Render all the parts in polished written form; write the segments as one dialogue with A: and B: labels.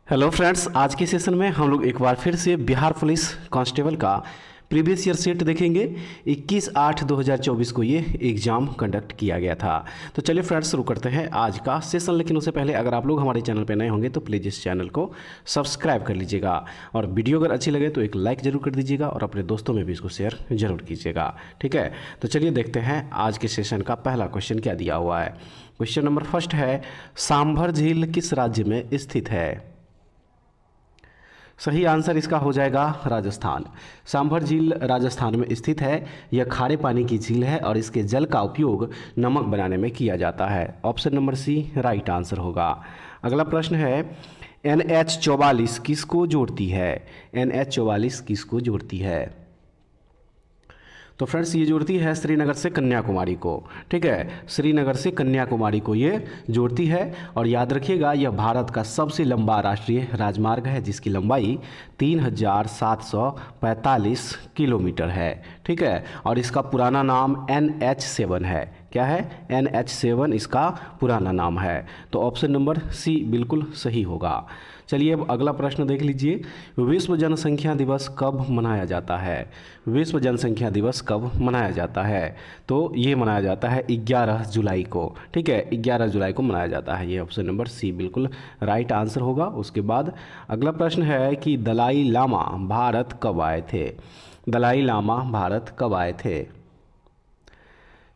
A: Hello friends, आज के session में हम लोग एक बार फिर से बिहार पुलिस कांस्टेबल का प्रीवियस ईयर सेट देखेंगे। 21/8/2024 को ये एग्ज़ाम कंडक्ट किया गया था। तो चलिए फ्रेंड्स, शुरू करते हैं आज का सेशन। लेकिन उससे पहले अगर आप लोग हमारे चैनल पर नए होंगे तो प्लीज़ इस चैनल को सब्सक्राइब कर लीजिएगा और वीडियो अगर अच्छी लगे तो एक लाइक ज़रूर कर दीजिएगा और अपने दोस्तों में भी इसको शेयर जरूर कीजिएगा। ठीक है, तो चलिए देखते हैं आज के सेशन का पहला क्वेश्चन क्या दिया हुआ है। क्वेश्चन नंबर फर्स्ट है, सांभर झील किस राज्य में स्थित है? सही आंसर इसका हो जाएगा राजस्थान। सांभर झील राजस्थान में स्थित है। यह खारे पानी की झील है और इसके जल का उपयोग नमक बनाने में किया जाता है। Option number C right answer होगा। अगला प्रश्न है, NH44 किसको जोड़ती है? NH44 किसको जोड़ती है? तो फ्रेंड्स, ये जोड़ती है श्रीनगर से कन्याकुमारी को। ठीक है, श्रीनगर से कन्याकुमारी को ये जोड़ती है। और याद रखिएगा, यह भारत का सबसे लंबा राष्ट्रीय राजमार्ग है जिसकी लंबाई 3745 किलोमीटर है। ठीक है, और इसका पुराना नाम NH7 है। क्या है? NH7 इसका पुराना नाम है। तो ऑप्शन नंबर सी बिल्कुल सही होगा। चलिए अब अगला प्रश्न देख लीजिए, विश्व जनसंख्या दिवस कब मनाया जाता है? विश्व जनसंख्या दिवस कब मनाया जाता है? तो ये मनाया जाता है 11 जुलाई को। ठीक है, 11 जुलाई को मनाया जाता है। ये ऑप्शन नंबर सी बिल्कुल राइट आंसर होगा। उसके बाद अगला प्रश्न है कि दलाई लामा भारत कब आए थे? दलाई लामा भारत कब आए थे?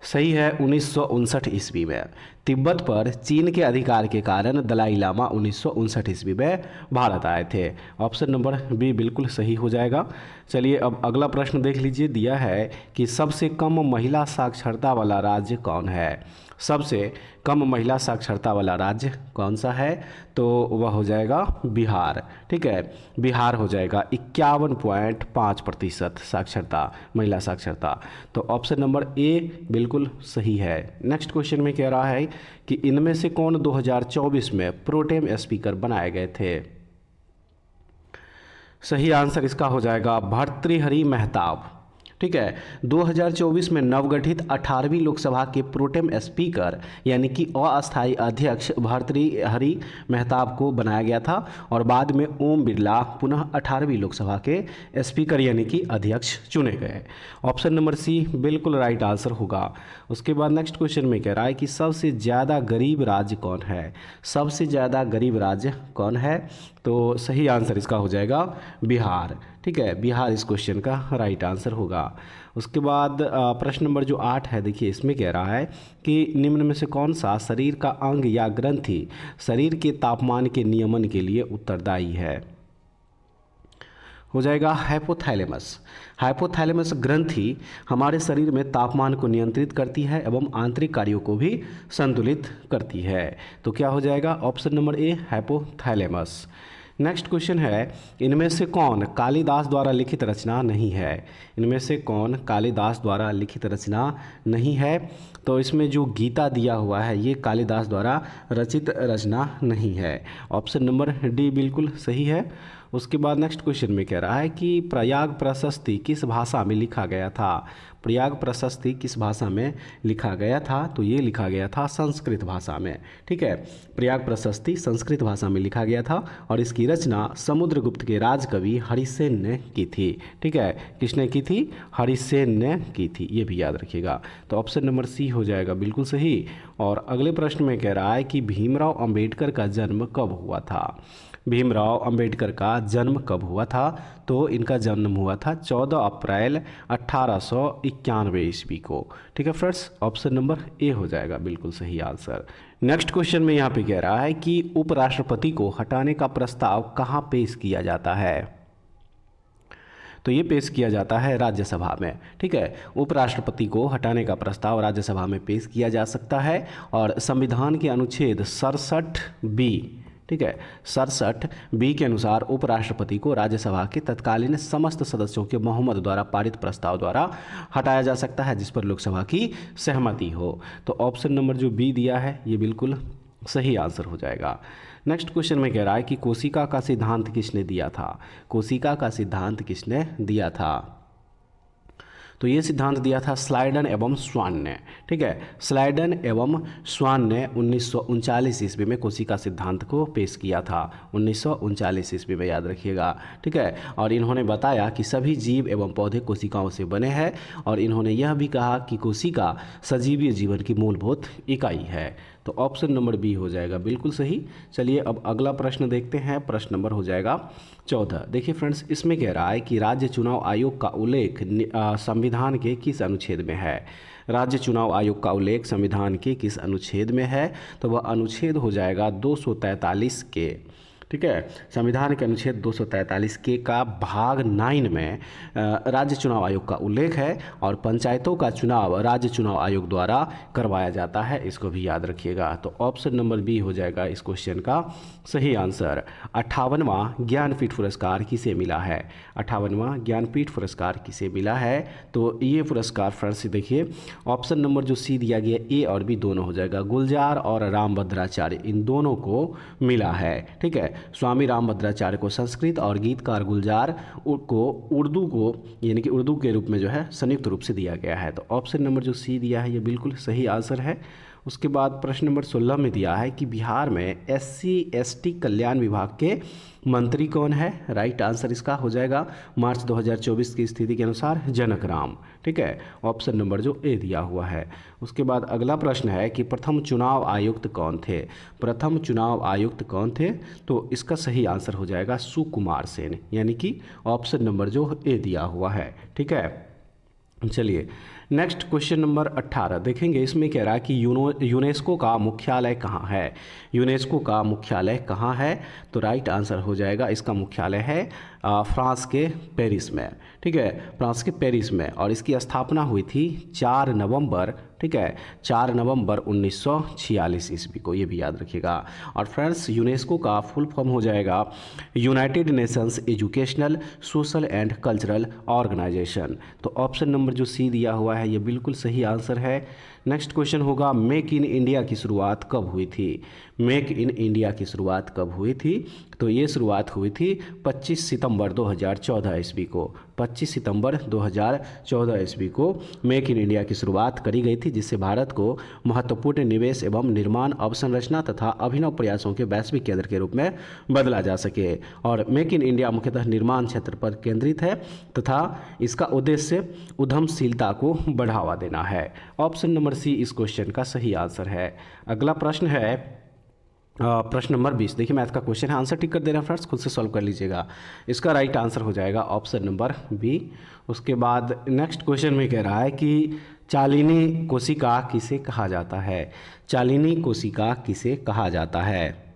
A: सही है, 1959 ईस्वी में। तिब्बत पर चीन के अधिकार के कारण दलाई लामा 1959 ईस्वी में भारत आए थे। ऑप्शन नंबर बी बिल्कुल सही हो जाएगा। चलिए अब अगला प्रश्न देख लीजिए, दिया है कि सबसे कम महिला साक्षरता वाला राज्य कौन है? सबसे कम महिला साक्षरता वाला राज्य कौन सा है? तो वह हो जाएगा बिहार। ठीक है, बिहार हो जाएगा 51.5% साक्षरता, महिला साक्षरता। तो ऑप्शन नंबर ए बिल्कुल सही है। नेक्स्ट क्वेश्चन में कह रहा है कि इनमें से कौन 2024 में प्रोटेम स्पीकर बनाए गए थे? सही आंसर इसका हो जाएगा भर्तृहरि मेहताब। ठीक है, 2024 में नवगठित 18वीं लोकसभा के प्रोटेम स्पीकर यानी कि अस्थायी अध्यक्ष भर्तृहरि मेहताब को बनाया गया था और बाद में ओम बिरला पुनः 18वीं लोकसभा के स्पीकर यानी कि अध्यक्ष चुने गए। ऑप्शन नंबर सी बिल्कुल राइट आंसर होगा। उसके बाद नेक्स्ट क्वेश्चन में कह रहा है कि सबसे ज़्यादा गरीब राज्य कौन है? सबसे ज़्यादा गरीब राज्य कौन है? तो सही आंसर इसका हो जाएगा बिहार। ठीक है, बिहार इस क्वेश्चन का राइट आंसर होगा। उसके बाद प्रश्न नंबर जो 8 है, देखिए इसमें कह रहा है कि निम्न में से कौन सा शरीर का अंग या ग्रंथि शरीर के तापमान के नियमन के लिए उत्तरदायी है? हो जाएगा हाइपोथैलेमस। हाइपोथैलेमस ग्रंथि हमारे शरीर में तापमान को नियंत्रित करती है एवं आंतरिक कार्यों को भी संतुलित करती है। तो क्या हो जाएगा? Option number A hypothalamus. Next question है, इनमें से कौन कालिदास द्वारा लिखित रचना नहीं है? इनमें से कौन कालिदास द्वारा लिखित रचना नहीं है? तो इसमें जो गीता दिया हुआ है ये कालिदास द्वारा रचित रचना नहीं है। ऑप्शन नंबर डी बिल्कुल सही है। उसके बाद नेक्स्ट क्वेश्चन में कह रहा है कि प्रयाग प्रशस्ति किस भाषा में लिखा गया था? प्रयाग प्रशस्ति किस भाषा में लिखा गया था? तो ये लिखा गया था संस्कृत भाषा में। ठीक है, प्रयाग प्रशस्ति संस्कृत भाषा में लिखा गया था और इसकी रचना समुद्रगुप्त के राजकवि हरिसेन ने की थी। ठीक है, किसने की थी? हरिसेन ने की थी, ये भी याद रखिएगा। तो ऑप्शन नंबर सी हो जाएगा बिल्कुल सही। और अगले प्रश्न में कह रहा है कि भीमराव अंबेडकर का जन्म कब हुआ था? भीमराव अंबेडकर का जन्म कब हुआ था? तो इनका जन्म हुआ था 14 अप्रैल 1891 ईस्वी को। ठीक है फ्रेंड्स, ऑप्शन नंबर ए हो जाएगा बिल्कुल सही आंसर। नेक्स्ट क्वेश्चन में यहाँ पे कह रहा है कि उपराष्ट्रपति को हटाने का प्रस्ताव कहाँ पेश किया जाता है? तो ये पेश किया जाता है राज्यसभा में। ठीक है, उपराष्ट्रपति को हटाने का प्रस्ताव राज्यसभा में पेश किया जा सकता है और संविधान के अनुच्छेद 67 बी, ठीक है, 67 बी के अनुसार उपराष्ट्रपति को राज्यसभा के तत्कालीन समस्त सदस्यों के बहुमत द्वारा पारित प्रस्ताव द्वारा हटाया जा सकता है जिस पर लोकसभा की सहमति हो। तो ऑप्शन नंबर जो बी दिया है ये बिल्कुल सही आंसर हो जाएगा। नेक्स्ट क्वेश्चन में कह रहा है कि कोशिका का सिद्धांत किसने दिया था? कोशिका का सिद्धांत किसने दिया था? तो ये सिद्धांत दिया था स्लाइडन एवं स्वान ने। ठीक है, स्लाइडन एवं स्वान ने 1939 ईस्वी में कोशिका सिद्धांत को पेश किया था, 1939 ईस्वी में, याद रखिएगा। ठीक है, और इन्होंने बताया कि सभी जीव एवं पौधे कोशिकाओं से बने हैं, और इन्होंने यह भी कहा कि कोशिका सजीवीय जीवन की मूलभूत इकाई है। तो ऑप्शन नंबर बी हो जाएगा बिल्कुल सही। चलिए अब अगला प्रश्न देखते हैं, प्रश्न नंबर हो जाएगा 14। देखिए फ्रेंड्स, इसमें कह रहा है कि राज्य चुनाव आयोग का उल्लेख संविधान के किस अनुच्छेद में है। राज्य चुनाव आयोग का उल्लेख संविधान के किस अनुच्छेद में है, तो वह अनुच्छेद हो जाएगा 243 के। ठीक है, संविधान के अनुच्छेद 243 के का भाग 9 में राज्य चुनाव आयोग का उल्लेख है, और पंचायतों का चुनाव राज्य चुनाव आयोग द्वारा करवाया जाता है, इसको भी याद रखिएगा। तो ऑप्शन नंबर बी हो जाएगा इस क्वेश्चन का सही आंसर। 58वां ज्ञानपीठ पुरस्कार किसे मिला है। 58वां ज्ञानपीठ पुरस्कार किसे मिला है, तो ये पुरस्कार फ्रेंड्स देखिए, ऑप्शन नंबर जो सी दिया गया ए और बी दोनों हो जाएगा, गुलजार और रामभद्राचार्य, इन दोनों को मिला है। ठीक है, स्वामी रामभद्राचार्य को संस्कृत और गीतकार गुलजार को उर्दू को, यानी कि उर्दू के रूप में जो है संयुक्त रूप से दिया गया है। तो ऑप्शन नंबर जो सी दिया है ये बिल्कुल सही आंसर है। उसके बाद प्रश्न नंबर 16 में दिया है कि बिहार में SC/ST कल्याण विभाग के मंत्री कौन है। राइट आंसर इसका हो जाएगा मार्च 2024 की स्थिति के अनुसार जनक राम। ठीक है, ऑप्शन नंबर जो ए दिया हुआ है। उसके बाद अगला प्रश्न है कि प्रथम चुनाव आयुक्त कौन थे। प्रथम चुनाव आयुक्त कौन थे, तो इसका सही आंसर हो जाएगा सुकुमार सेन, यानी कि ऑप्शन नंबर जो ए दिया हुआ है। ठीक है, चलिए नेक्स्ट क्वेश्चन नंबर 18 देखेंगे। इसमें कह रहा है कि यूनेस्को का मुख्यालय कहाँ है। यूनेस्को का मुख्यालय कहाँ है, तो राइट आंसर हो जाएगा इसका मुख्यालय है फ्रांस के पेरिस में। ठीक है, फ्रांस के पेरिस में, और इसकी स्थापना हुई थी 4 नवंबर, ठीक है, 4 नवंबर 1946 ईस्वी को, ये भी याद रखिएगा। और फ्रेंड्स यूनेस्को का फुल फॉर्म हो जाएगा United Nations Educational Social and Cultural Organization. तो ऑप्शन नंबर जो सी दिया हुआ है ये बिल्कुल सही आंसर है। नेक्स्ट क्वेश्चन होगा मेक इन इंडिया की शुरुआत कब हुई थी। मेक इन इंडिया की शुरुआत कब हुई थी, तो ये शुरुआत हुई थी 25 सितंबर 2014 ईस्वी को। 25 सितंबर 2014 ईस्वी को मेक इन इंडिया की शुरुआत करी गई थी, जिससे भारत को महत्वपूर्ण निवेश एवं निर्माण अवसंरचना तथा अभिनव प्रयासों के वैश्विक केंद्र के रूप में बदला जा सके। और मेक इन इंडिया मुख्यतः निर्माण क्षेत्र पर केंद्रित है तथा इसका उद्देश्य उद्यमशीलता को बढ़ावा देना है। ऑप्शन नंबर सी इस क्वेश्चन का सही आंसर है। अगला प्रश्न है प्रश्न नंबर 20। देखिए मैथ का क्वेश्चन है, आंसर टिक कर दे रहे हैं फ्रेंड्स, खुद से सॉल्व कर लीजिएगा। इसका राइट आंसर हो जाएगा ऑप्शन नंबर बी। उसके बाद नेक्स्ट क्वेश्चन में कह रहा है कि चालिनी कोशिका किसे कहा जाता है। चालिनी कोशिका किसे कहा जाता है,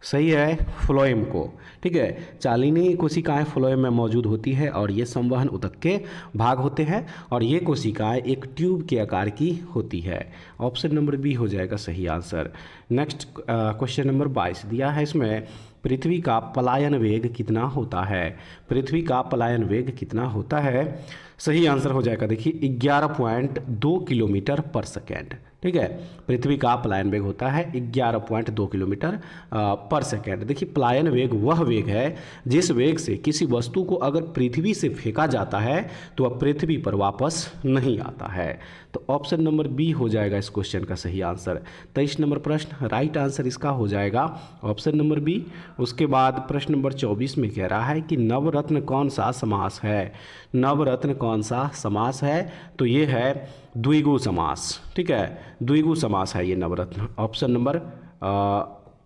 A: सही है फ्लोएम को। ठीक है, चालिनी कोशिकाएं फ्लोएम में मौजूद होती है और ये संवहन ऊतक के भाग होते हैं, और ये कोशिकाएं एक ट्यूब के आकार की होती है। ऑप्शन नंबर बी हो जाएगा सही आंसर। नेक्स्ट क्वेश्चन नंबर 22 दिया है, इसमें पृथ्वी का पलायन वेग कितना होता है। पृथ्वी का पलायन वेग कितना होता है, सही आंसर हो जाएगा देखिए 11.2 किलोमीटर पर सेकेंड। ठीक है, पृथ्वी का पलायन वेग होता है 11.2 किलोमीटर पर सेकेंड। देखिए पलायन वेग वह वेग है जिस वेग से किसी वस्तु को अगर पृथ्वी से फेंका जाता है तो वह पृथ्वी पर वापस नहीं आता है। तो ऑप्शन नंबर बी हो जाएगा इस क्वेश्चन का सही आंसर। 23 नंबर प्रश्न, राइट आंसर इसका हो जाएगा ऑप्शन नंबर बी। उसके बाद प्रश्न नंबर 24 में कह रहा है कि नवरत्न कौन सा समास है। नवरत्न कौन सा समास है, तो ये है द्विगु समास। ठीक है, द्विगु समास है ये नवरत्न। ऑप्शन नंबर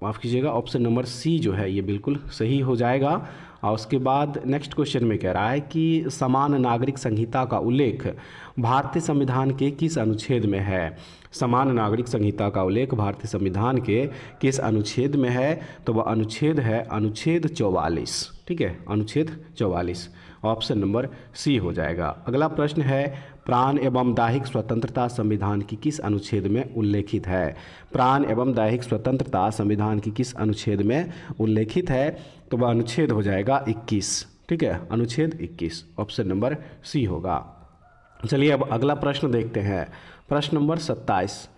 A: माफ़ कीजिएगा, ऑप्शन नंबर सी जो है ये बिल्कुल सही हो जाएगा। और उसके बाद नेक्स्ट क्वेश्चन में कह रहा है कि समान नागरिक संहिता का उल्लेख भारतीय संविधान के किस अनुच्छेद में है। समान नागरिक संहिता का उल्लेख भारतीय संविधान के किस अनुच्छेद में है, तो वह अनुच्छेद है अनुच्छेद 44। ठीक है, अनुच्छेद 44, ऑप्शन नंबर सी हो जाएगा। अगला प्रश्न है प्राण एवं दैहिक स्वतंत्रता संविधान की किस अनुच्छेद में उल्लेखित है। प्राण एवं दैहिक स्वतंत्रता संविधान की किस अनुच्छेद में उल्लेखित है, तो वह अनुच्छेद हो जाएगा 21। ठीक है, अनुच्छेद 21, ऑप्शन नंबर सी होगा। चलिए अब अगला प्रश्न देखते हैं, प्रश्न नंबर 27।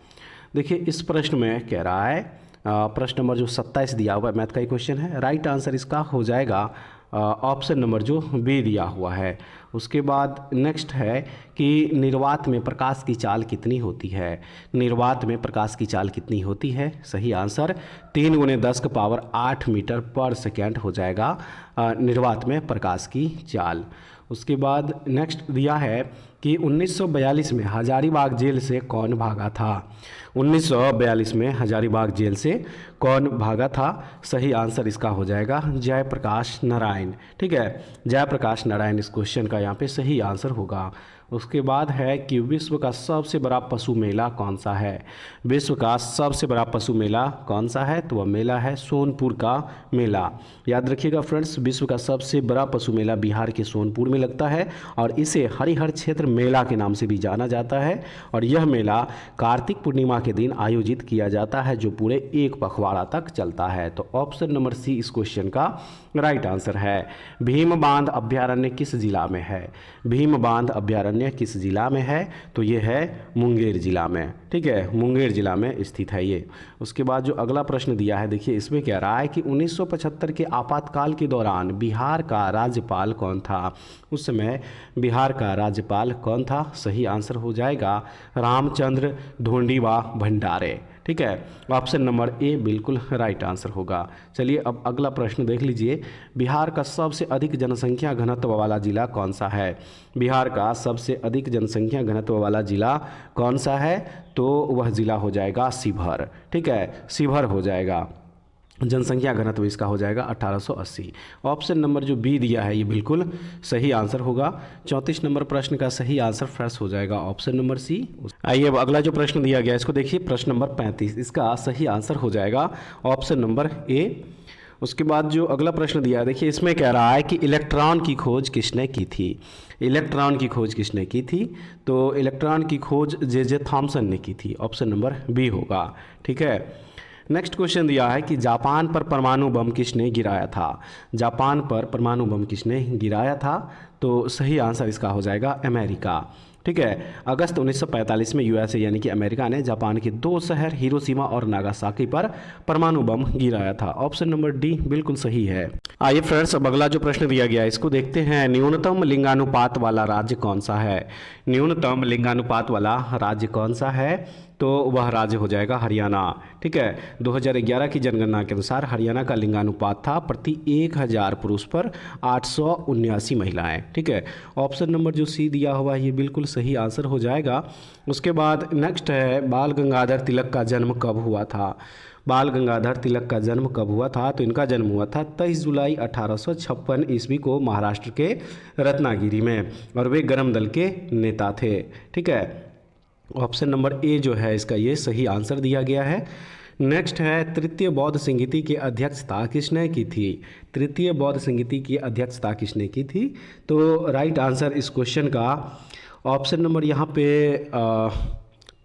A: देखिए इस प्रश्न में कह रहा है प्रश्न नंबर जो 27 दिया हुआ है मैथ का ही क्वेश्चन है, राइट आंसर इसका हो जाएगा ऑप्शन नंबर जो बी दिया हुआ है। उसके बाद नेक्स्ट है कि निर्वात में प्रकाश की चाल कितनी होती है। निर्वात में प्रकाश की चाल कितनी होती है, सही आंसर 3×10⁸ मीटर पर सेकेंड हो जाएगा निर्वात में प्रकाश की चाल। उसके बाद नेक्स्ट दिया है कि 1942 में हजारीबाग जेल से कौन भागा था। 1942 में हजारीबाग जेल से कौन भागा था, सही आंसर इसका हो जाएगा जयप्रकाश नारायण। ठीक है, जयप्रकाश नारायण इस क्वेश्चन का यहाँ पे सही आंसर होगा। उसके बाद है कि विश्व का सबसे बड़ा पशु मेला कौन सा है। विश्व का सबसे बड़ा पशु मेला कौन सा है, तो वह मेला है सोनपुर का मेला। याद रखिएगा फ्रेंड्स, विश्व का सबसे बड़ा पशु मेला बिहार के सोनपुर में लगता है और इसे हरिहर क्षेत्र मेला के नाम से भी जाना जाता है। और यह मेला कार्तिक पूर्णिमा के दिन आयोजित किया जाता है जो पूरे एक पखवाड़ा तक चलता है। तो ऑप्शन नंबर सी इस क्वेश्चन का राइट आंसर है। भीम बांध अभ्यारण्य किस जिला में है। भीम बांध अभ्यारण्य किस जिला में है, तो ये है मुंगेर जिला में। ठीक है, मुंगेर जिला में स्थित है ये। उसके बाद जो अगला प्रश्न दिया है, देखिए इसमें कह रहा है कि 1975 के आपातकाल के दौरान बिहार का राज्यपाल कौन था। उस समय बिहार का राज्यपाल कौन था, सही आंसर हो जाएगा रामचंद्र ढोंडीबा भंडारे। ठीक है, ऑप्शन नंबर ए बिल्कुल राइट आंसर होगा। चलिए अब अगला प्रश्न देख लीजिए, बिहार का सबसे अधिक जनसंख्या घनत्व वाला जिला कौन सा है। बिहार का सबसे अधिक जनसंख्या घनत्व वाला जिला कौन सा है, तो वह जिला हो जाएगा शिवहर। ठीक है, शिवहर हो जाएगा। जनसंख्या घनत्व इसका हो जाएगा 1880। ऑप्शन नंबर जो बी दिया है ये बिल्कुल सही आंसर होगा। 34 नंबर प्रश्न का सही आंसर फ्रेश हो जाएगा ऑप्शन नंबर सी। आइए अब अगला जो प्रश्न दिया गया इसको देखिए, प्रश्न नंबर 35, इसका सही आंसर हो जाएगा ऑप्शन नंबर ए। उसके बाद जो अगला प्रश्न दिया है, देखिए इसमें कह रहा है कि इलेक्ट्रॉन की खोज किसने की थी। इलेक्ट्रॉन की खोज किसने की थी, तो इलेक्ट्रॉन की खोज जे थॉमसन ने की थी। ऑप्शन नंबर बी होगा। ठीक है, नेक्स्ट क्वेश्चन दिया है कि जापान पर परमाणु बम किसने गिराया था। जापान पर परमाणु बम किसने गिराया था, तो सही आंसर इसका हो जाएगा अमेरिका। ठीक है, अगस्त 1945 में यूएसए यानी कि अमेरिका ने जापान के 2 शहर हिरोशिमा और नागासाकी पर परमाणु बम गिराया था। ऑप्शन नंबर डी बिल्कुल सही है। आइए फ्रेंड्स अब अगला जो प्रश्न दिया गया है इसको देखते हैं, न्यूनतम लिंगानुपात वाला राज्य कौन सा है। न्यूनतम लिंगानुपात वाला राज्य कौन सा है, तो वह राज्य हो जाएगा हरियाणा। ठीक है, 2011 की जनगणना के अनुसार हरियाणा का लिंगानुपात था प्रति 1000 पुरुष पर 879 महिलाएं। ठीक है, ऑप्शन नंबर जो सी दिया हुआ है ये बिल्कुल सही आंसर हो जाएगा। उसके बाद नेक्स्ट है बाल गंगाधर तिलक का जन्म कब हुआ था। बाल गंगाधर तिलक का जन्म कब हुआ था, तो इनका जन्म हुआ था 23 जुलाई 1856 ईस्वी को महाराष्ट्र के रत्नागिरी में और वे गरम दल के नेता थे। ठीक है, ऑप्शन नंबर ए जो है इसका ये सही आंसर दिया गया है। नेक्स्ट है तृतीय बौद्ध संगीति की अध्यक्षता किसने की थी। तृतीय बौद्ध संगीति की अध्यक्षता किसने की थी, तो राइट आंसर इस क्वेश्चन का ऑप्शन नंबर यहाँ पे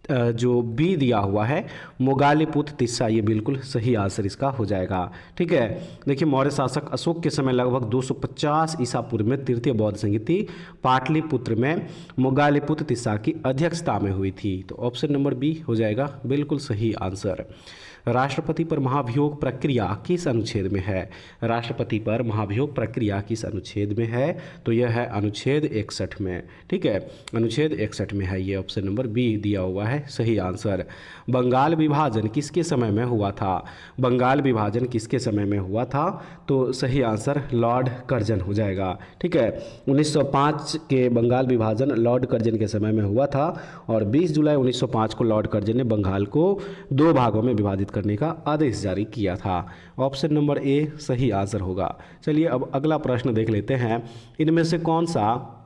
A: जो बी दिया हुआ है मोगालीपुत्र तिस्सा, ये बिल्कुल सही आंसर इसका हो जाएगा। ठीक है, देखिए मौर्य शासक अशोक के समय लगभग 250 ईसा पूर्व में तृतीय बौद्ध संगीति पाटलिपुत्र में मोगालीपुत्र तिस्सा की अध्यक्षता में हुई थी। तो ऑप्शन नंबर बी हो जाएगा बिल्कुल सही आंसर। राष्ट्रपति पर महाभियोग प्रक्रिया किस अनुच्छेद में है। राष्ट्रपति पर महाभियोग प्रक्रिया किस अनुच्छेद में है, तो यह है अनुच्छेद 61 में। ठीक है, अनुच्छेद 61 में है ये। ऑप्शन नंबर बी दिया हुआ है सही आंसर। बंगाल विभाजन किसके समय में हुआ था। बंगाल विभाजन किसके समय में हुआ था, तो सही आंसर लॉर्ड कर्जन हो जाएगा। ठीक है, 1905 के बंगाल विभाजन लॉर्ड कर्जन के समय में हुआ था और 20 जुलाई 1905 को लॉर्ड कर्जन ने बंगाल को 2 भागों में विभाजित करने का आदेश जारी किया था। ऑप्शन नंबर ए सही आंसर होगा। चलिए अब अगला प्रश्न देख लेते हैं, इनमें से कौन सा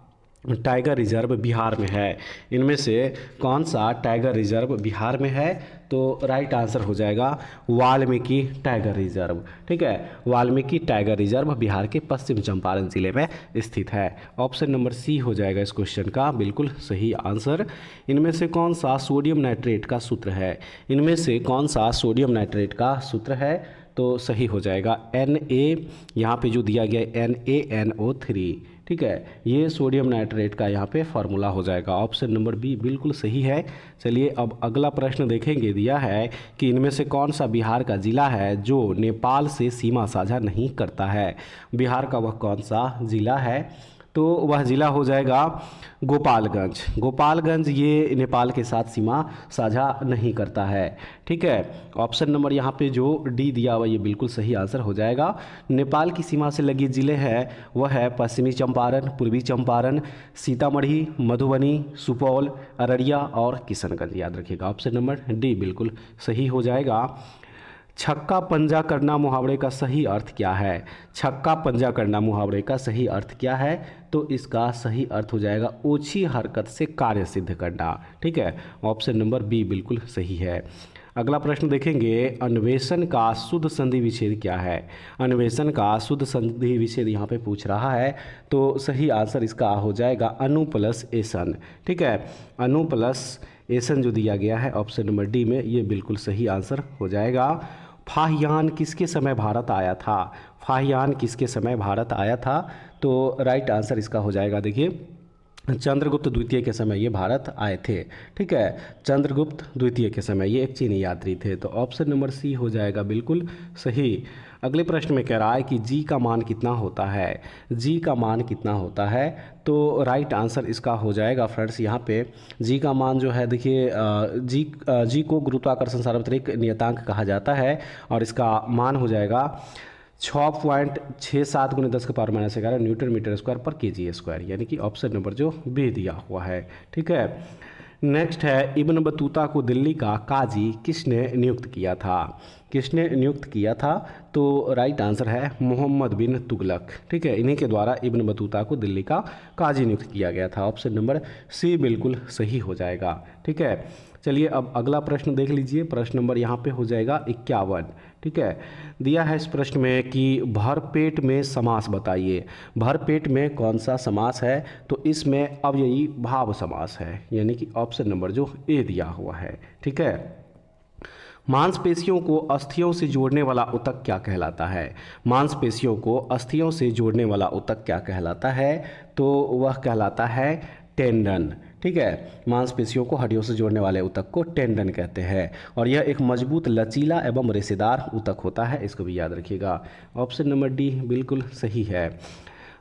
A: टाइगर रिजर्व बिहार में है। इनमें से कौन सा टाइगर रिजर्व बिहार में है, तो राइट आंसर हो जाएगा वाल्मीकि टाइगर रिजर्व। ठीक है, वाल्मीकि टाइगर रिजर्व बिहार के पश्चिम चंपारण जिले में स्थित है। ऑप्शन नंबर सी हो जाएगा इस क्वेश्चन का बिल्कुल सही आंसर। इनमें से कौन सा सोडियम नाइट्रेट का सूत्र है। इनमें से कौन सा सोडियम नाइट्रेट का सूत्र है, तो सही हो जाएगा Na, यहाँ पे जो दिया गया है NaNO3। ठीक है, ये सोडियम नाइट्रेट का यहाँ पे फार्मूला हो जाएगा। ऑप्शन नंबर बी बिल्कुल सही है। चलिए अब अगला प्रश्न देखेंगे, दिया है कि इनमें से कौन सा बिहार का जिला है जो नेपाल से सीमा साझा नहीं करता है। बिहार का वह कौन सा जिला है, तो वह ज़िला हो जाएगा गोपालगंज। गोपालगंज ये नेपाल के साथ सीमा साझा नहीं करता है। ठीक है, ऑप्शन नंबर यहाँ पे जो डी दिया हुआ ये बिल्कुल सही आंसर हो जाएगा। नेपाल की सीमा से लगे ज़िले हैं वह है पश्चिमी चंपारण, पूर्वी चंपारण, सीतामढ़ी, मधुबनी, सुपौल, अररिया और किशनगंज। याद रखिएगा ऑप्शन नंबर डी बिल्कुल सही हो जाएगा। छक्का पंजा करना मुहावरे का सही अर्थ क्या है? छक्का पंजा करना मुहावरे का सही अर्थ क्या है? तो इसका सही अर्थ हो जाएगा ओछी हरकत से कार्य सिद्ध करना। ठीक है, ऑप्शन नंबर बी बिल्कुल सही है। अगला प्रश्न देखेंगे, अन्वेषण का शुद्ध संधि विच्छेद क्या है? अन्वेषण का शुद्ध संधि विच्छेद यहाँ पे पूछ रहा है, तो सही आंसर इसका हो जाएगा अनु प्लस एसन। ठीक है, अनु प्लस एसन जो दिया गया है ऑप्शन नंबर डी में, ये बिल्कुल सही आंसर हो जाएगा। फाहियान किसके समय भारत आया था? फाहियान किसके समय भारत आया था? तो राइट आंसर इसका हो जाएगा, देखिए चंद्रगुप्त द्वितीय के समय ये भारत आए थे। ठीक है, चंद्रगुप्त द्वितीय के समय ये एक चीनी यात्री थे। तो ऑप्शन नंबर सी हो जाएगा बिल्कुल सही। अगले प्रश्न में कह रहा है कि जी का मान कितना होता है? जी का मान कितना होता है? तो राइट आंसर इसका हो जाएगा फ्रेंड्स यहाँ पे जी का मान जो है, देखिए जी को गुरुत्वाकर्षण सार्वत्रिक नियतांक कहा जाता है और इसका मान हो जाएगा 6.67 × 10⁻⁻11 न्यूटन मीटर स्क्वायर पर केजी स्क्वायर, यानी कि ऑप्शन नंबर जो बी दिया हुआ है। ठीक है, नेक्स्ट है, इब्न बतूता को दिल्ली का काजी किसने नियुक्त किया था? किसने नियुक्त किया था? तो राइट आंसर है मोहम्मद बिन तुगलक। ठीक है, इन्हीं के द्वारा इब्न बतूता को दिल्ली का काजी नियुक्त किया गया था। ऑप्शन नंबर सी बिल्कुल सही हो जाएगा। ठीक है, चलिए अब अगला प्रश्न देख लीजिए। प्रश्न नंबर यहाँ पे हो जाएगा 51। ठीक है, दिया है इस प्रश्न में कि भरपेट में समास बताइए। भरपेट में कौन सा समास है? तो इसमें अव्ययी भाव समास है, यानी कि ऑप्शन नंबर जो ए दिया हुआ है। ठीक है, मांसपेशियों को अस्थियों से जोड़ने वाला ऊतक क्या कहलाता है? मांसपेशियों को अस्थियों से जोड़ने वाला ऊतक क्या कहलाता है? तो वह कहलाता है टेंडन। ठीक है, मांसपेशियों को हड्डियों से जोड़ने वाले ऊतक को टेंडन कहते हैं और यह एक मजबूत, लचीला एवं रेशेदार ऊतक होता है। इसको भी याद रखिएगा। ऑप्शन नंबर डी बिल्कुल सही है।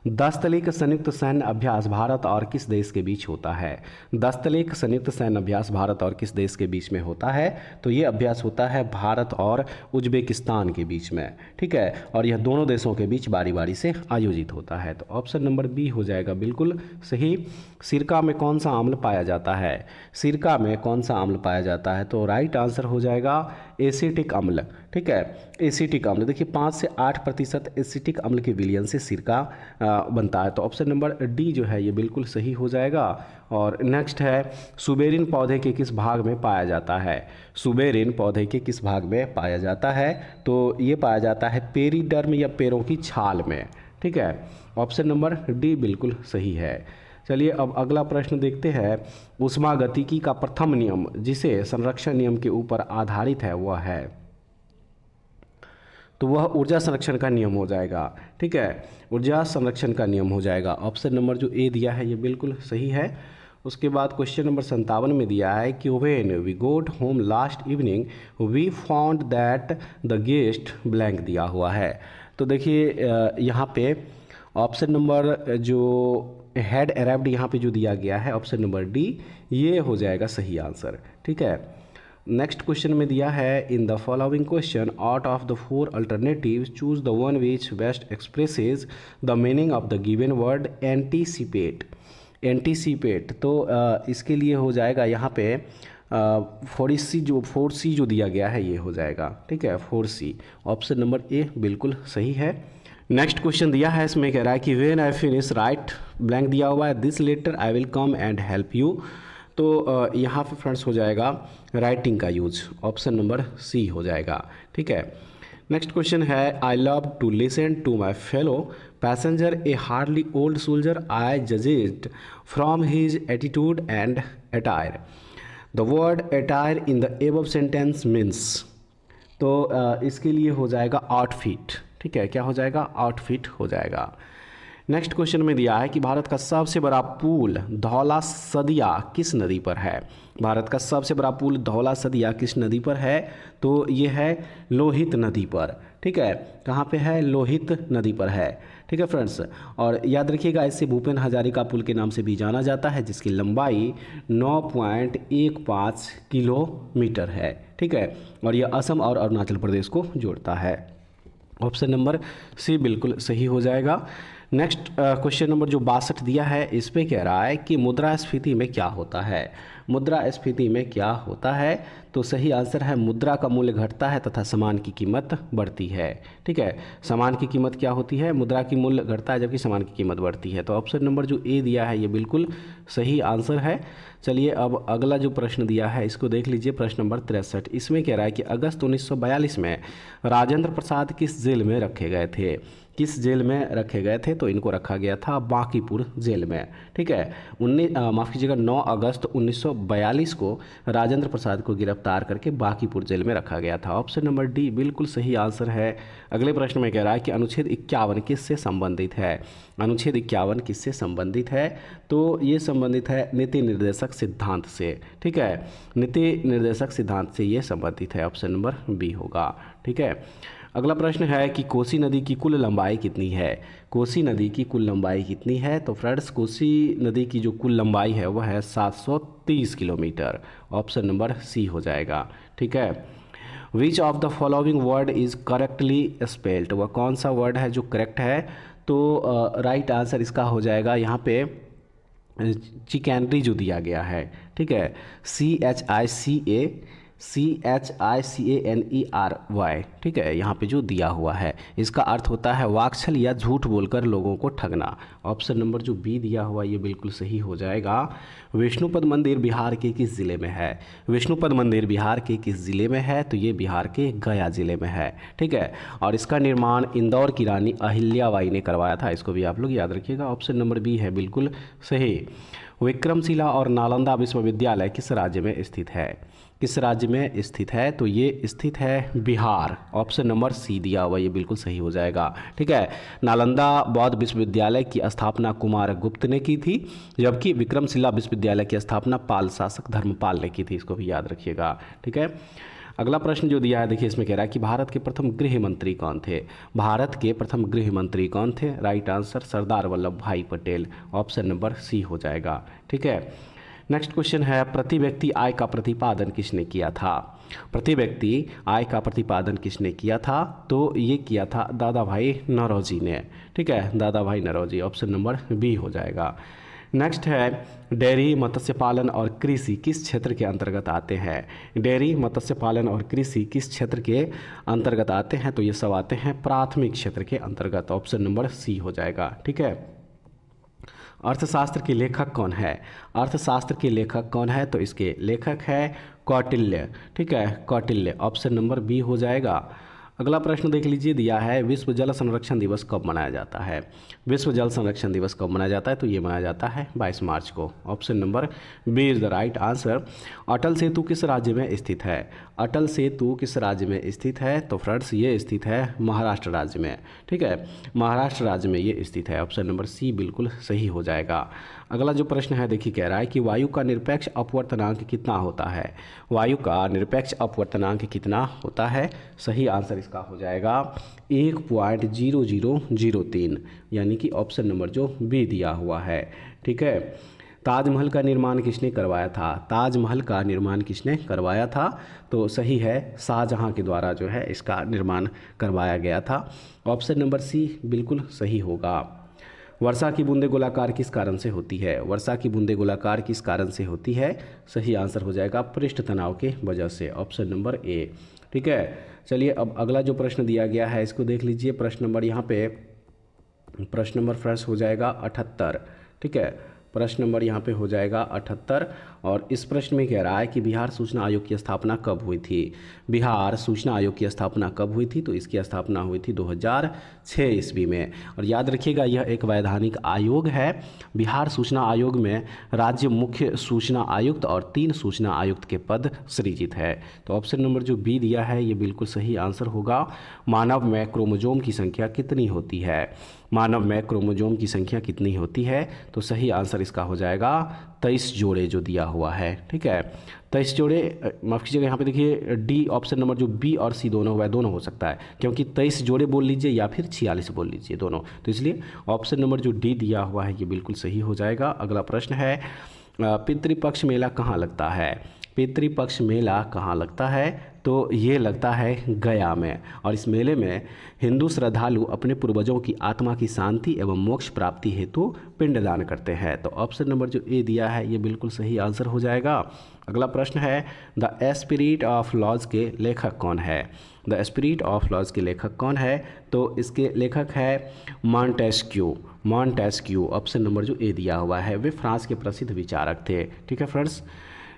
A: 10 तलिक संयुक्त सैन्य अभ्यास भारत और किस देश के बीच होता है? 10 तलिक संयुक्त सैन्य अभ्यास भारत और किस देश के बीच में होता है? तो ये अभ्यास होता है भारत और उज्बेकिस्तान के बीच में। ठीक है, और यह दोनों देशों के बीच बारी बारी से आयोजित होता है। तो ऑप्शन नंबर बी हो जाएगा बिल्कुल सही। सिरका में कौन सा अम्ल पाया जाता है? सिरका में कौन सा अम्ल पाया जाता है? तो राइट आंसर हो जाएगा एसिटिक अम्ल। ठीक है, एसिटिक अम्ल, देखिए 5 से 8% एसिटिक अम्ल के विलयन से सिरका बनता है। तो ऑप्शन नंबर डी जो है ये बिल्कुल सही हो जाएगा। और नेक्स्ट है, सुबेरिन पौधे के किस भाग में पाया जाता है? सुबेरिन पौधे के किस भाग में पाया जाता है? तो ये पाया जाता है पेरिडर्म या पैरों की छाल में। ठीक है, ऑप्शन नंबर डी बिल्कुल सही है। चलिए अब अगला प्रश्न देखते हैं। ऊष्मागतिकी का प्रथम नियम जिसे संरक्षण नियम के ऊपर आधारित है वह है, तो वह ऊर्जा संरक्षण का नियम हो जाएगा। ठीक है, ऊर्जा संरक्षण का नियम हो जाएगा। ऑप्शन नंबर जो ए दिया है ये बिल्कुल सही है। उसके बाद क्वेश्चन नंबर 57 में दिया है कि when we got home last evening we found that the guest blank दिया हुआ है। तो देखिए यहाँ पे ऑप्शन नंबर जो हैड अराइव्ड यहाँ पे जो दिया गया है ऑप्शन नंबर डी, ये हो जाएगा सही आंसर। ठीक है, नेक्स्ट क्वेश्चन में दिया है in the following question out of the 4 alternatives choose the one which best expresses the meaning of the given word anticipate. Anticipate तो इसके लिए हो जाएगा यहाँ पे 4C जो दिया गया है ये हो जाएगा। ठीक है, 4C ऑप्शन नंबर ए बिल्कुल सही है। नेक्स्ट क्वेश्चन दिया है, इसमें कह रहा है कि when I finish right blank दिया हुआ है this letter I will come and help you. तो यहाँ पे फ्रेंड्स हो जाएगा राइटिंग का यूज, ऑप्शन नंबर सी हो जाएगा। ठीक है, नेक्स्ट क्वेश्चन है I love to listen to my fellow passenger a hardly old soldier I judged from his attitude and attire. The word attire in the above sentence means, तो इसके लिए हो जाएगा आउटफिट। ठीक है, क्या हो जाएगा? आउटफिट हो जाएगा। नेक्स्ट क्वेश्चन में दिया है कि भारत का सबसे बड़ा पुल धौला सदिया किस नदी पर है? भारत का सबसे बड़ा पुल धौला सदिया किस नदी पर है? तो ये है लोहित नदी पर। ठीक है, कहाँ पे है, लोहित नदी पर है। ठीक है फ्रेंड्स, और याद रखिएगा इसे भूपेन हजारिका पुल के नाम से भी जाना जाता है, जिसकी लंबाई 9.15 किलोमीटर है। ठीक है, और यह असम और अरुणाचल प्रदेश को जोड़ता है। ऑप्शन नंबर सी बिल्कुल सही हो जाएगा। नेक्स्ट क्वेश्चन नंबर जो 62 दिया है, इस पे कह रहा है कि मुद्रास्फीति में क्या होता है। मुद्रास्फीति में क्या होता है, तो सही आंसर है मुद्रा का मूल्य घटता है तथा सामान की कीमत बढ़ती है। ठीक है, सामान की कीमत क्या होती है, मुद्रा की मूल्य घटता है जबकि सामान की कीमत बढ़ती है। तो ऑप्शन नंबर जो ए दिया है ये बिल्कुल सही आंसर है। चलिए अब अगला जो प्रश्न दिया है इसको देख लीजिए, प्रश्न नंबर 63। इसमें कह रहा है कि अगस्त 1942 में राजेंद्र प्रसाद किस जेल में रखे गए थे। किस जेल में रखे गए थे, तो इनको रखा गया था बांकीपुर जेल में। ठीक है, माफ़ कीजिएगा 9 अगस्त 1942 को राजेंद्र प्रसाद को गिरफ्तार करके बांकीपुर जेल में रखा गया था। ऑप्शन नंबर डी बिल्कुल सही आंसर है। अगले प्रश्न में कह रहा है कि अनुच्छेद 51 किससे संबंधित है। अनुच्छेद 51 किससे संबंधित है, तो ये संबंधित है नीति निर्देशक सिद्धांत से। ठीक है, नीति निर्देशक सिद्धांत से ये संबंधित है। ऑप्शन नंबर बी होगा। ठीक है, अगला प्रश्न है कि कोसी नदी की कुल लंबाई कितनी है। कोसी नदी की कुल लंबाई कितनी है, तो फ्रेंड्स कोसी नदी की जो कुल लंबाई है वह है 730 किलोमीटर। ऑप्शन नंबर सी हो जाएगा। ठीक है, which of the following word is correctly spelled, वह कौन सा वर्ड है जो करेक्ट है, तो राइट आंसर इसका हो जाएगा यहाँ पे चिकैनरी जो दिया गया है। ठीक है, CHICANERY। ठीक है, यहाँ पे जो दिया हुआ है इसका अर्थ होता है वाक्छल या झूठ बोलकर लोगों को ठगना। ऑप्शन नंबर जो बी दिया हुआ ये बिल्कुल सही हो जाएगा। विष्णुपद मंदिर बिहार के किस ज़िले में है। विष्णुपद मंदिर बिहार के किस ज़िले में है, तो ये बिहार के गया ज़िले में है। ठीक है, और इसका निर्माण इंदौर की रानी अहिल्याबाई ने करवाया था, इसको भी आप लोग याद रखिएगा। ऑप्शन नंबर बी है बिल्कुल सही। विक्रमशिला और नालंदा विश्वविद्यालय किस राज्य में स्थित है। किस राज्य में स्थित है, तो ये स्थित है बिहार। ऑप्शन नंबर सी दिया हुआ ये बिल्कुल सही हो जाएगा। ठीक है, नालंदा बौद्ध विश्वविद्यालय की स्थापना कुमार गुप्त ने की थी, जबकि विक्रमशिला विश्वविद्यालय की स्थापना पाल शासक धर्मपाल ने की थी, इसको भी याद रखिएगा। ठीक है, अगला प्रश्न जो दिया है देखिए, इसमें कह रहा है कि भारत के प्रथम गृह मंत्री कौन थे। भारत के प्रथम गृह मंत्री कौन थे, राइट आंसर सरदार वल्लभ भाई पटेल। ऑप्शन नंबर सी हो जाएगा। ठीक है, नेक्स्ट क्वेश्चन है प्रति व्यक्ति आय का प्रतिपादन किसने किया था। प्रति व्यक्ति आय का प्रतिपादन किसने किया था, तो ये किया था दादा भाई नौरोजी ने। ठीक है, दादा भाई नौरोजी। ऑप्शन नंबर बी हो जाएगा। नेक्स्ट है डेयरी, मत्स्य पालन और कृषि किस क्षेत्र के अंतर्गत आते हैं। डेयरी, मत्स्य पालन और कृषि किस क्षेत्र के अंतर्गत आते हैं, तो ये सब आते हैं प्राथमिक क्षेत्र के अंतर्गत। ऑप्शन नंबर सी हो जाएगा। ठीक है, अर्थशास्त्र के लेखक कौन है। अर्थशास्त्र के लेखक कौन है, तो इसके लेखक है कौटिल्य। ठीक है, कौटिल्य। ऑप्शन नंबर बी हो जाएगा। अगला प्रश्न देख लीजिए, दिया है विश्व जल संरक्षण दिवस कब मनाया जाता है। विश्व जल संरक्षण दिवस कब मनाया जाता है, तो ये मनाया जाता है 22 मार्च को। Option number B is the right answer. Atal Setu किस राज्य में स्थित है। अटल सेतु किस राज्य में स्थित है, तो फ्रेंड्स ये स्थित है महाराष्ट्र राज्य में। ठीक है, महाराष्ट्र राज्य में ये स्थित है। ऑप्शन नंबर सी बिल्कुल सही हो जाएगा। अगला जो प्रश्न है देखिए, कह रहा है कि वायु का निरपेक्ष अपवर्तनांक कितना होता है। वायु का निरपेक्ष अपवर्तनांक कितना होता है, सही आंसर इसका हो जाएगा 1.0003, यानी कि ऑप्शन नंबर जो बी दिया हुआ है। ठीक है, ताजमहल का निर्माण किसने करवाया था। ताजमहल का निर्माण किसने करवाया था, तो सही है शाहजहां के द्वारा जो है इसका निर्माण करवाया गया था। ऑप्शन नंबर सी बिल्कुल सही होगा। वर्षा की बूंदें गोलाकार किस कारण से होती है। वर्षा की बूंदें गोलाकार किस कारण से होती है, सही आंसर हो जाएगा पृष्ठ तनाव के वजह से। Option number A. ठीक है, चलिए अब अगला जो प्रश्न दिया गया है इसको देख लीजिए। प्रश्न नंबर यहाँ पे प्रश्न नंबर फ्रेंड्स हो जाएगा 78। ठीक है, प्रश्न नंबर यहाँ पे हो जाएगा 78 और इस प्रश्न में कह रहा है कि बिहार सूचना आयोग की स्थापना कब हुई थी। बिहार सूचना आयोग की स्थापना कब हुई थी, तो इसकी स्थापना हुई थी 2006 ईस्वी में। और याद रखिएगा यह एक वैधानिक आयोग है। बिहार सूचना आयोग में राज्य मुख्य सूचना आयुक्त और 3 सूचना आयुक्त के पद सृजित है। तो ऑप्शन नंबर जो बी दिया है ये बिल्कुल सही आंसर होगा। मानव में क्रोमोजोम की संख्या कितनी होती है। मानव में क्रोमोजोम की संख्या कितनी होती है, तो सही आंसर इसका हो जाएगा 23 जोड़े जो दिया हुआ है, ठीक है। 23 जोड़े, माफ़ कीजिएगा, यहाँ पे देखिए डी ऑप्शन नंबर जो बी और सी दोनों हुआ है, दोनों हो सकता है, क्योंकि 23 जोड़े बोल लीजिए या फिर 46 बोल लीजिए, दोनों। तो इसलिए ऑप्शन नंबर जो डी दिया हुआ है ये बिल्कुल सही हो जाएगा। अगला प्रश्न है पितृपक्ष मेला कहाँ लगता है? पितृपक्ष मेला कहाँ लगता है? तो ये लगता है गया में, और इस मेले में हिंदू श्रद्धालु अपने पूर्वजों की आत्मा की शांति एवं मोक्ष प्राप्ति हेतु पिंडदान करते हैं। तो ऑप्शन नंबर जो ए दिया है ये बिल्कुल सही आंसर हो जाएगा। अगला प्रश्न है द स्पिरिट ऑफ लॉज के लेखक कौन है? द स्पिरिट ऑफ लॉज के लेखक कौन है? तो इसके लेखक है मॉन्टेस्क्यू। मॉन्टेस्क्यू ऑप्शन नंबर जो ए दिया हुआ है, वे फ्रांस के प्रसिद्ध विचारक थे, ठीक है friends.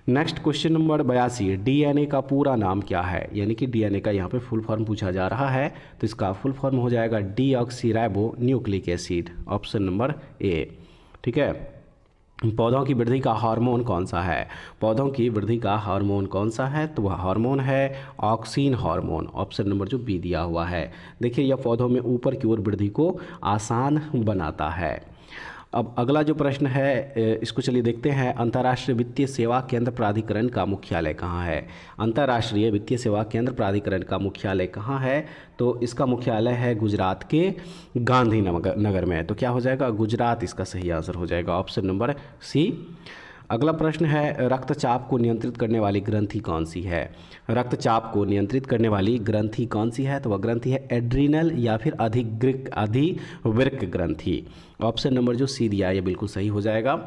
A: Next question number 82, DNA का पूरा नाम क्या है? यानी कि डीएनए का यहाँ पे फुल फॉर्म पूछा जा रहा है, तो इसका फुल फॉर्म हो जाएगा deoxyribo nucleic acid, option number A, ठीक है। पौधों की वृद्धि का हार्मोन कौन सा है? पौधों की वृद्धि का हार्मोन कौन सा है? तो वह हार्मोन है ऑक्सीन हार्मोन, ऑप्शन नंबर जो बी दिया हुआ है। देखिए यह पौधों में ऊपर की ओर वृद्धि को आसान बनाता है। अब अगला जो प्रश्न है इसको चलिए देखते हैं। अंतर्राष्ट्रीय वित्तीय सेवा केंद्र प्राधिकरण का मुख्यालय कहाँ है? अंतर्राष्ट्रीय वित्तीय सेवा केंद्र प्राधिकरण का मुख्यालय कहाँ है? तो इसका मुख्यालय है गुजरात के गांधी नगर में। तो क्या हो जाएगा? गुजरात इसका सही आंसर हो जाएगा, ऑप्शन नंबर सी। अगला प्रश्न है रक्तचाप को नियंत्रित करने वाली ग्रंथि कौन सी है? रक्तचाप को नियंत्रित करने वाली ग्रंथि कौन सी है? तो वह ग्रंथि है एड्रीनल या फिर अधिवृक्क ग्रंथि, ऑप्शन नंबर जो सी दिया ये बिल्कुल सही हो जाएगा।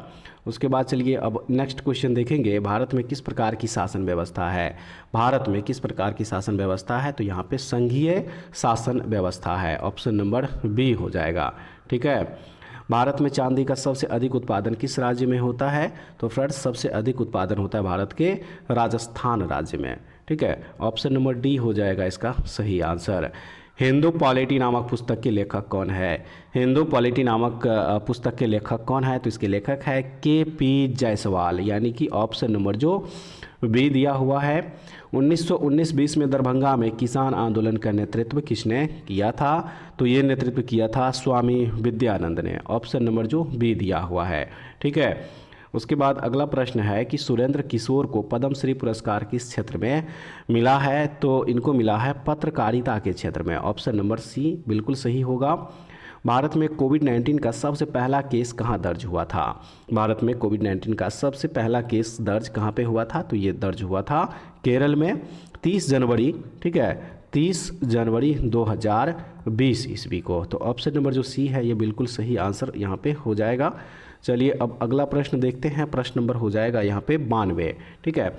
A: उसके बाद चलिए अब नेक्स्ट क्वेश्चन देखेंगे। भारत में किस प्रकार की शासन व्यवस्था है? भारत में किस प्रकार की शासन व्यवस्था है? तो यहाँ पे संघीय शासन व्यवस्था है, ऑप्शन नंबर बी हो जाएगा, ठीक है। भारत में चांदी का सबसे अधिक उत्पादन किस राज्य में होता है? तो फ्रेंड्स सबसे अधिक उत्पादन होता है भारत के राजस्थान राज्य में, ठीक है। ऑप्शन नंबर डी हो जाएगा इसका सही आंसर। हिंदू पॉलिटी नामक पुस्तक के लेखक कौन है? हिंदू पॉलिटी नामक पुस्तक के लेखक कौन है? तो इसके लेखक है के.पी. जायसवाल, यानी कि ऑप्शन नंबर जो बी दिया हुआ है। 1919-20 में दरभंगा में किसान आंदोलन का नेतृत्व किसने किया था? तो ये नेतृत्व किया था स्वामी विद्यानंद ने, ऑप्शन नंबर जो बी दिया हुआ है, ठीक है। उसके बाद अगला प्रश्न है कि सुरेंद्र किशोर को पद्मश्री पुरस्कार किस क्षेत्र में मिला है? तो इनको मिला है पत्रकारिता के क्षेत्र में, ऑप्शन नंबर सी बिल्कुल सही होगा। भारत में कोविड-19 का सबसे पहला केस कहाँ दर्ज हुआ था? भारत में कोविड-19 का सबसे पहला केस दर्ज कहाँ पे हुआ था? तो ये दर्ज हुआ था केरल में 30 जनवरी, ठीक है, 30 जनवरी 2020 ईस्वी को। तो ऑप्शन नंबर जो सी है ये बिल्कुल सही आंसर यहाँ पे हो जाएगा। चलिए अब अगला प्रश्न देखते हैं। प्रश्न नंबर हो जाएगा यहाँ पे 92, ठीक है।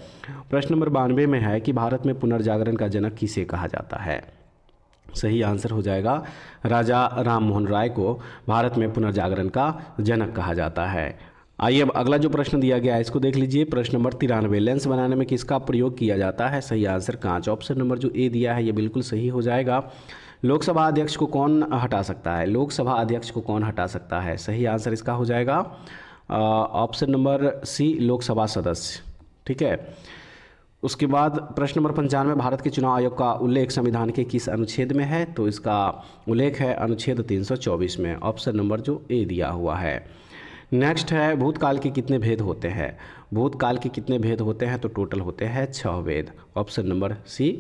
A: प्रश्न नंबर 92 में है कि भारत में पुनर्जागरण का जनक किसे कहा जाता है? सही आंसर हो जाएगा राजा राम मोहन राय को भारत में पुनर्जागरण का जनक कहा जाता है। आइए अब अगला जो प्रश्न दिया गया है इसको देख लीजिए। प्रश्न नंबर 93, लेंस बनाने में किसका प्रयोग किया जाता है? सही आंसर कांच, ऑप्शन नंबर जो ए दिया है ये बिल्कुल सही हो जाएगा। लोकसभा अध्यक्ष को कौन हटा सकता है? लोकसभा अध्यक्ष को कौन हटा सकता है? सही आंसर इसका हो जाएगा ऑप्शन नंबर सी, लोकसभा सदस्य, ठीक है। उसके बाद प्रश्न नंबर 95, भारत के चुनाव आयोग का उल्लेख संविधान के किस अनुच्छेद में है? तो इसका उल्लेख है अनुच्छेद 324 में, ऑप्शन नंबर जो ए दिया हुआ है। नेक्स्ट है भूतकाल के कितने भेद होते हैं? भूतकाल के कितने भेद होते हैं? तो टोटल होते हैं 6 भेद, ऑप्शन नंबर सी।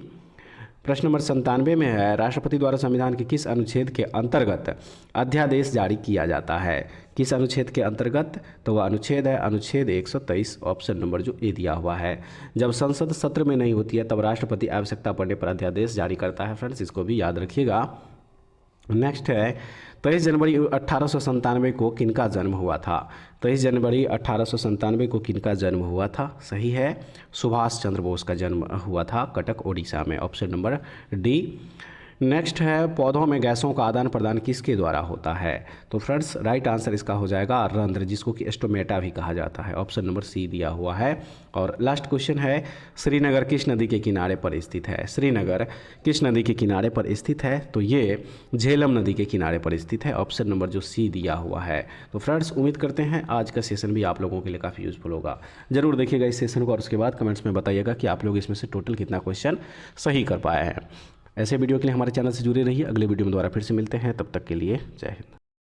A: प्रश्न नंबर 97 में है राष्ट्रपति द्वारा संविधान के किस अनुच्छेद के अंतर्गत अध्यादेश जारी किया जाता है? किस अनुच्छेद के अंतर्गत? तो वह अनुच्छेद है अनुच्छेद 123, ऑप्शन नंबर जो ए दिया हुआ है। जब संसद सत्र में नहीं होती है तब राष्ट्रपति आवश्यकता पड़ने पर अध्यादेश जारी करता है, फ्रेंड्स इसको भी याद रखिएगा। नेक्स्ट है 23 जनवरी 1897 को किनका जन्म हुआ था? 23 जनवरी 1897 को किनका जन्म हुआ था? सही है, सुभाष चंद्र बोस का जन्म हुआ था कटक ओडिशा में, ऑप्शन नंबर डी। नेक्स्ट है पौधों में गैसों का आदान प्रदान किसके द्वारा होता है? तो फ्रेंड्स राइट आंसर इसका हो जाएगा रंध्र, जिसको कि स्टोमेटा भी कहा जाता है, ऑप्शन नंबर सी दिया हुआ है। और लास्ट क्वेश्चन है श्रीनगर किस नदी के किनारे पर स्थित है? श्रीनगर किस नदी के किनारे पर स्थित है? तो ये झेलम नदी के किनारे पर स्थित है, ऑप्शन नंबर जो सी दिया हुआ है। तो फ्रेंड्स उम्मीद करते हैं आज का सेशन भी आप लोगों के लिए काफ़ी यूजफुल होगा। जरूर देखिएगा इस सेशन को और उसके बाद कमेंट्स में बताइएगा कि आप लोग इसमें से टोटल कितना क्वेश्चन सही कर पाए हैं। ऐसे वीडियो के लिए हमारे चैनल से जुड़े रहिए। अगले वीडियो में दोबारा फिर से मिलते हैं, तब तक के लिए जय हिंद।